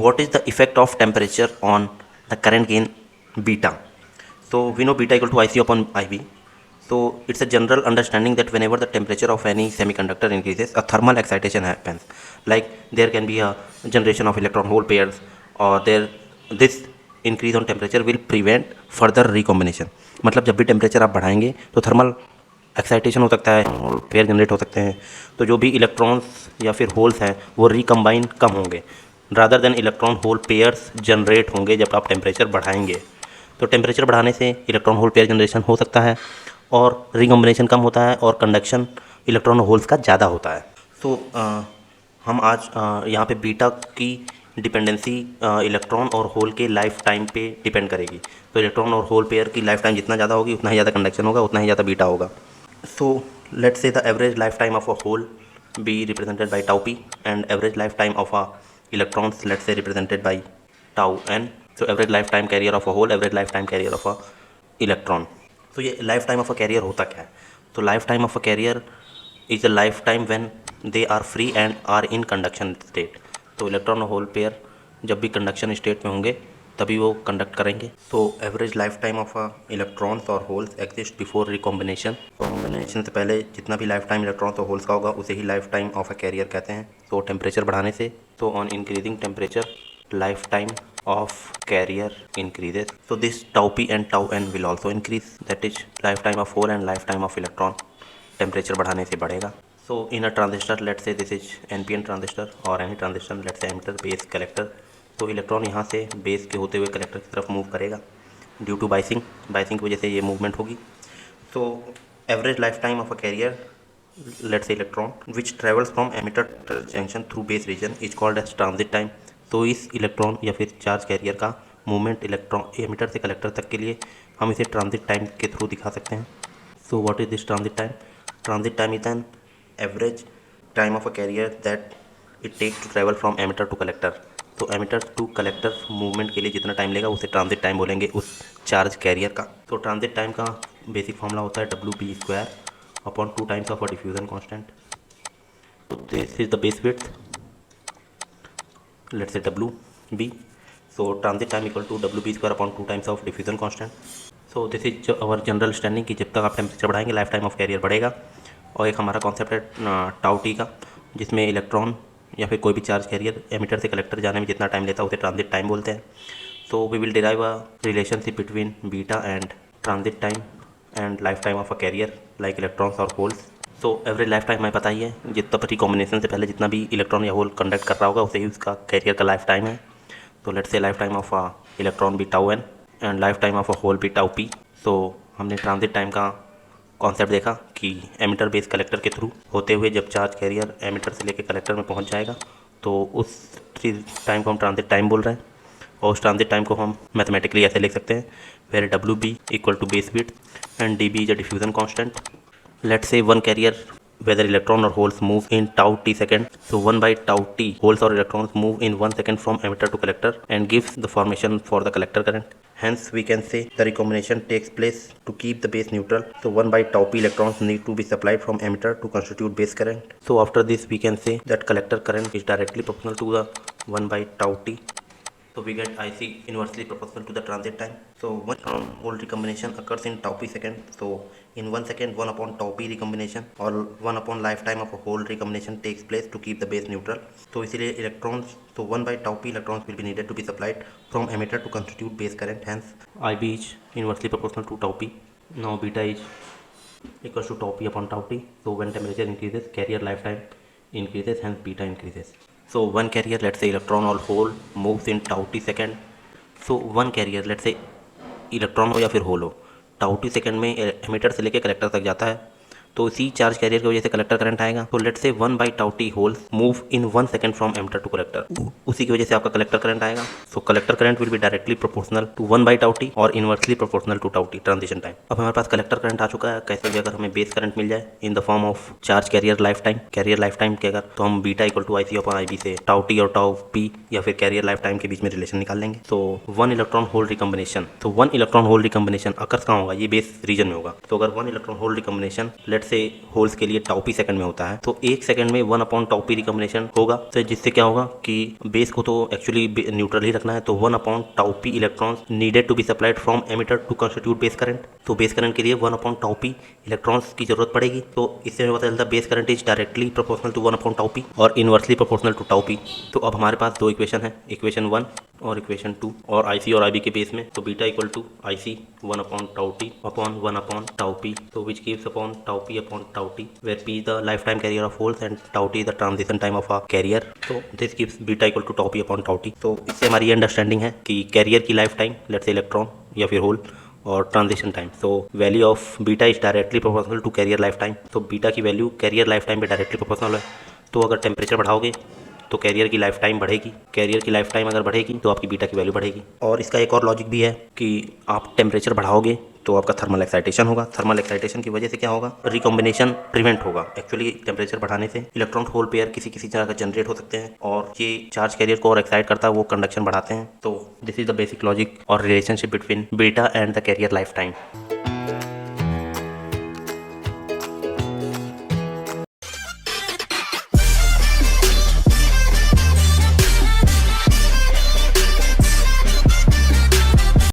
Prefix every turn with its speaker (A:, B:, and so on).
A: what is the effect of temperature on the current gain beta? So we know beta equal to IC upon IB. So it's a general understanding that whenever the temperature of any semiconductor increases, a thermal excitation happens. Like there can be a generation of electron hole pairs, or this increase on temperature will prevent further recombination. मतलब जब भी temperature आप बढ़ाएंगे तो thermal excitation हो सकता है, pair generate हो सकते हैं, तो जो भी इलेक्ट्रॉन्स या फिर होल्स हैं वो रिकम्बाइन कम होंगे, rather than electron hole pairs generate होंगे जब आप टेम्परेचर बढ़ाएंगे। तो टेम्परेचर बढ़ाने से इलेक्ट्रॉन होल पेयर जनरेशन हो सकता है और रिकम्बिनेशन कम होता है और कंडक्शन इलेक्ट्रॉन होल्स का ज़्यादा होता है। तो हम आज यहाँ पे बीटा की डिपेंडेंसी इलेक्ट्रॉन और होल के लाइफ टाइम पे डिपेंड करेगी। तो इलेक्ट्रॉन और होल पेयर की लाइफ टाइम जितना ज़्यादा होगी उतना ही ज़्यादा कंडक्शन होगा, उतना ही ज़्यादा बीटा होगा। So let's say the average life time of a hole be represented by tau p and average lifetime of a electrons let's say represented by tau n. So average lifetime carrier of a hole, average lifetime carrier of a electron. तो ये life time of a carrier होता क्या है? तो life time of a carrier is the life time when they are free and are in conduction state. तो electron और hole pair जब भी कंडक्शन स्टेट में होंगे तभी वो कंडक्ट करेंगे। So average life time of electrons और holes exist before recombination. Combination से पहले जितना भी लाइफ टाइम इलेक्ट्रॉन्स और होल्स का होगा उसे ही life time of a carrier कहते हैं। तो टेम्परेचर बढ़ाने से, तो on increasing temperature life time of carrier increases. So this tau p and tau n will also increase, that is life time of hole and life time of electron temperature बढ़ाने से बढ़ेगा। So in a transistor let's say this is NPN transistor और any transistor let's say emitter base collector. तो electron यहाँ से base के होते हुए कलेक्टर की तरफ मूव करेगा ड्यू टू बाइसिंग की वजह से ये मूवमेंट होगी। तो average life time of a carrier let's say electron which travels from emitter junction through base region is called as transit time. तो इस इलेक्ट्रॉन या फिर चार्ज कैरियर का मूवमेंट इलेक्ट्रॉन एमिटर से कलेक्टर तक के लिए हम इसे ट्रांजिट टाइम के थ्रू दिखा सकते हैं। So what is this transit time? Transit time is an average time of a carrier that it takes to travel from emitter to collector. तो एमिटर टू कलेक्टर मूवमेंट के लिए जितना time लेगा उसे ट्रांजिट टाइम बोलेंगे उस charge carrier का। तो ट्रांजिट टाइम का बेसिक फॉर्मूला होता है W/b² upon 2 times of a diffusion constant. तो this is the base width, let's say WB। So transit time equal to W/b² upon 2 times of diffusion constant. So this is our general standing कि जब तक आप temperature बढ़ाएंगे life time of career बढ़ेगा। और एक हमारा कॉन्सेप्ट है टाउ टी का, जिसमें इलेक्ट्रॉन या फिर कोई भी चार्ज कैरियर एमिटर से कलेक्टर जाने में जितना टाइम लेता है उसे ट्रांजिट टाइम बोलते हैं। So we will derive a relationship between beta and transit time and life time of a carrier like electrons और holes. So average life time हमें पता ही है, जितना रिकॉम्बिनेशन से पहले जितना भी इलेक्ट्रॉन या होल कंडक्ट कर रहा होगा उसे ही उसका कैरियर का लाइफ टाइम है। तो let's say life time of a electron भी tau n and life time of a hole भी टाउ पी। सो हमने ट्रांजिट टाइम का कॉन्सेप्ट देखा कि एमिटर बेस कलेक्टर के थ्रू होते हुए जब चार्ज कैरियर एमिटर से लेकर कलेक्टर में पहुंच जाएगा तो उस टाइम को हम ट्रांजिट टाइम बोल रहे हैं। और उस ट्रांजिट टाइम को हम मैथमेटिकली ऐसे लिख सकते हैं, where WB equal to base width and DB is a diffusion constant. Let's say one carrier whether electron or holes move in tau t second. So 1/tau t holes or electrons move in 1 second from emitter to collector and gives the formation for the collector current. Hence we can say the recombination takes place to keep the base neutral. So 1/tau p electrons need to be supplied from emitter to constitute base current. So after this we can say that collector current is directly proportional to the 1/tau t. So we get IC inversely proportional to the transit time. So one hole recombination occurs in tau p second. So in 1 second 1 upon tau p recombination or 1 upon lifetime of a hole recombination takes place to keep the base neutral. So इसलिए electrons, so 1/tau p electrons will be needed to be supplied from emitter to constitute base current. Hence IB is inversely proportional to tau p. Now beta is equals to tau p upon tau t. So when temperature increases, carrier lifetime increases, hence beta increases. So one carrier, let's say electron or hole, moves in tau t second. So one carrier, let's say electron हो या फिर whole हो, tau T second में emitter से लेकर collector तक जाता है। तो इसी चार्ज कैरियर की वजह से कलेक्टर करंट आएगा। तो let's say 1/tau t holes move in 1 second from emitter to collector, उसी की वजह से आपका कलेक्टर करंट आएगा। So collector current will be directly proportional to 1/tau t और inversely proportional to tau t transition time. अब हमारे पास collector current आ चुका है, कैसे भी अगर हमें बेस करंट मिल जाए in the form of charge carrier life time के अगर, तो हम beta equal to IC upon IB से टाउ टी और टाउ पी या फिर कैरियर लाइफ टाइम के बीच में रिलेशन निकाल लेंगे। तो वन इलेक्ट्रॉन होल रिकम्बिनेशन, तो one electron hole recombination occurs कहाँ होगा? ये बेस रीजन में होगा। तो अगर one electron hole recombination let let say holes के लिए टाउ पी सेकंड में होता है, तो 1 सेकंड में 1 अपॉन टाउ पी रिकॉम्बिनेशन होगा। तो जिससे क्या होगा कि बेस को तो एक्चुअली न्यूट्रल ही रखना है, तो 1 upon tau p electrons needed to be supplied from emitter to constitute base current. तो बेस करंट के लिए 1 अपॉन टाउ पी इलेक्ट्रॉन्स की जरूरत पड़ेगी। तो इससे हमें पता चलता है base current is directly proportional to 1 upon tau p और inversely proportional to tau p. तो अब हमारे पास दो इक्वेशन है, इक्वेशन 1 और इक्वेशन 2, और आईसी और आईबी के बेस में। तो beta equal to IC 1 upon tau t upon 1 upon tau p, तो which gives upon tau p upon tau t, where p the life time carrier of holes and tau t the transition time of a carrier. तो this gives beta equal to tau p upon tau t. तो इससे हमारी ये understanding है कि carrier की life time, let's say electron या फिर होल, और ट्रांजिशन टाइम। तो value of beta is directly proportional to carrier life time. तो बीटा की वैल्यू कैरियर लाइफ टाइम पे डायरेक्टली प्रोपोर्शनल है। तो अगर टेम्परेचर बढ़ाओगे तो कैरियर की लाइफ टाइम बढ़ेगी, कैरियर की लाइफ टाइम अगर बढ़ेगी तो आपकी बीटा की वैल्यू बढ़ेगी। और इसका एक और लॉजिक भी है कि आप टेम्परेचर बढ़ाओगे तो आपका थर्मल एक्साइटेशन होगा, थर्मल एक्साइटेशन की वजह से क्या होगा, रिकॉम्बिनेशन प्रिवेंट होगा। एक्चुअली टेम्परेचर बढ़ाने से इलेक्ट्रॉन होल पेयर किसी तरह का जनरेट हो सकते हैं, और ये चार्ज कैरियर को और एक्साइट करता है, वो कंडक्शन बढ़ाते हैं। तो this is the basic logic और relationship between beta and the carrier life time.